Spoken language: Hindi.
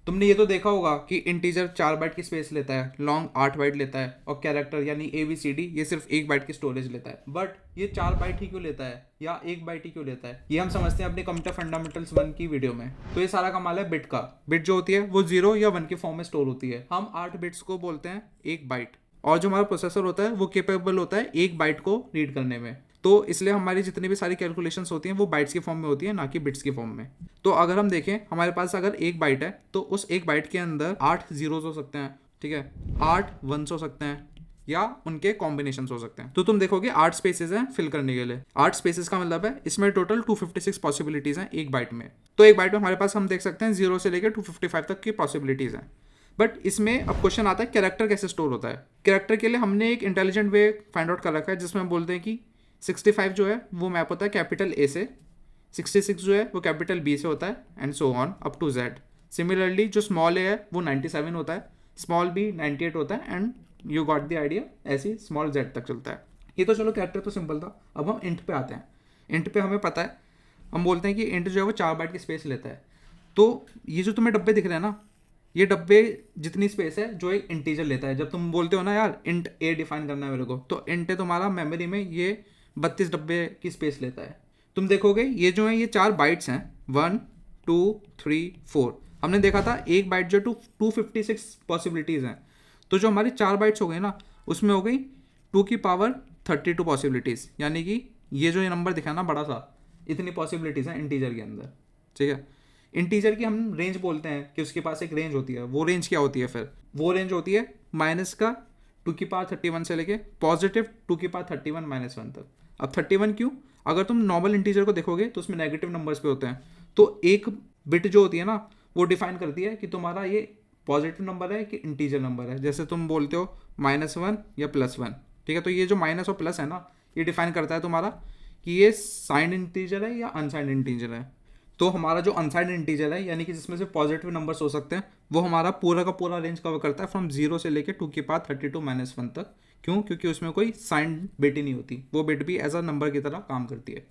तुमने ये तो देखा होगा कि इंटीजर 4 बाइट की स्पेस लेता है, लॉन्ग 8 बाइट लेता है, और कैरेक्टर यानी ABCD ये सिर्फ 1 बाइट की स्टोरेज लेता है। बट ये 4 बाइट ही क्यों लेता है या 1 बाइट ही क्यों लेता है, ये हम समझते हैं अपने कंप्यूटर फंडामेंटल्स 1 की वीडियो में। तो ये सारा कमाल है बिट का। बिट जो होती है वो 0 या 1 के फॉर्म में स्टोर होती है। हम 8 बिट्स को बोलते हैं 1 बाइट, और जो हमारा प्रोसेसर होता है वो केपेबल होता है 1 बाइट को रीड करने में। तो इसलिए हमारी जितनी भी सारी कैलकुलेशंस होती हैं वो बाइट्स की फॉर्म में होती है, ना कि बिट्स की फॉर्म में। तो अगर हम देखें हमारे पास अगर 1 बाइट है तो उस 1 बाइट के अंदर 8 जीरोज हो सकते हैं, ठीक है, 8 वंस हो सकते हैं, या उनके कॉम्बिनेशन हो सकते हैं। तो तुम देखोगे 8 स्पेसेस हैं फिल करने के लिए। 8 स्पेसेस का मतलब है इसमें टोटल 256 पॉसिबिलिटीज हैं 1 बाइट में। तो 1 बाइट में हमारे पास हम देख सकते हैं 0 से लेकर 255 तक की पॉसिबिलिटीज हैं। बट इसमें अब क्वेश्चन आता है कैरेक्टर कैसे स्टोर होता है। कैरेक्टर के लिए हमने एक इंटेलिजेंट वे फाइंड आउट कर रखा है, जिसमें हम बोलते हैं कि 65 जो है वो मैप होता है कैपिटल ए से, 66 जो है वो कैपिटल बी से होता है, and so on up to Z. Similarly जो स्मॉल ए है वो 97 होता है, स्मॉल बी 98 होता है, and you got the idea, ऐसे ही स्मॉल जेड तक चलता है। ये तो चलो कैरेक्टर तो सिंपल था। अब हम इंट पे आते हैं। इंट पे हमें पता है, हम बोलते हैं कि इंट जो है वो 4 बाइट की स्पेस लेता है। तो ये जो तुम्हें डब्बे दिख रहे हैं ना, ये डब्बे जितनी स्पेस है जो एक इंटीजर लेता है। जब तुम बोलते हो ना यार इंट ए डिफाइन करना है मेरे को, तो इंट ए तुम्हारा मेमोरी में ये 32 डब्बे की स्पेस लेता है। तुम देखोगे ये जो है ये 4 बाइट्स हैं, 1 2 3 4। हमने देखा था 1 बाइट जो 256 पॉसिबिलिटीज़ हैं। तो जो हमारी 4 बाइट्स हो गई ना, उसमें हो गई 2 की पावर 32 पॉसिबिलिटीज़, यानी कि ये जो ये नंबर दिखा ना बड़ा सा, इतनी पॉसिबिलिटीज़ हैं इंटीजर के अंदर, ठीक है। इंटीजर की हम रेंज बोलते हैं कि उसके पास एक रेंज होती है। वो रेंज क्या होती है फिर? वो रेंज होती है माइनस का 2 की पावर 31 से लेके पॉजिटिव 2 की पावर 31 - 1 तक। अब 31 क्यों? अगर तुम नॉर्मल इंटीजर को देखोगे तो उसमें नेगेटिव नंबर्स पे होते हैं। तो एक बिट जो होती है ना, वो डिफाइन करती है कि तुम्हारा ये पॉजिटिव नंबर है कि इंटीजर नंबर है। जैसे तुम बोलते हो -1 या +1, ठीक है। तो ये जो माइनस और प्लस है ना, ये डिफाइन करता है तुम्हारा कि ये साइंड इंटीजर है या अनसाइंड इंटीजर है। तो हमारा जो अनसाइंड इंटीजर है, यानी कि जिसमें से पॉजिटिव नंबर्स हो सकते हैं, वो हमारा पूरा का पूरा रेंज कवर करता है फ्रॉम 0 से लेकर 2 की पावर 32 - 1 तक। क्यों? क्योंकि उसमें कोई साइंड बिट ही नहीं होती, वो बिट भी एज अ नंबर की तरह काम करती है।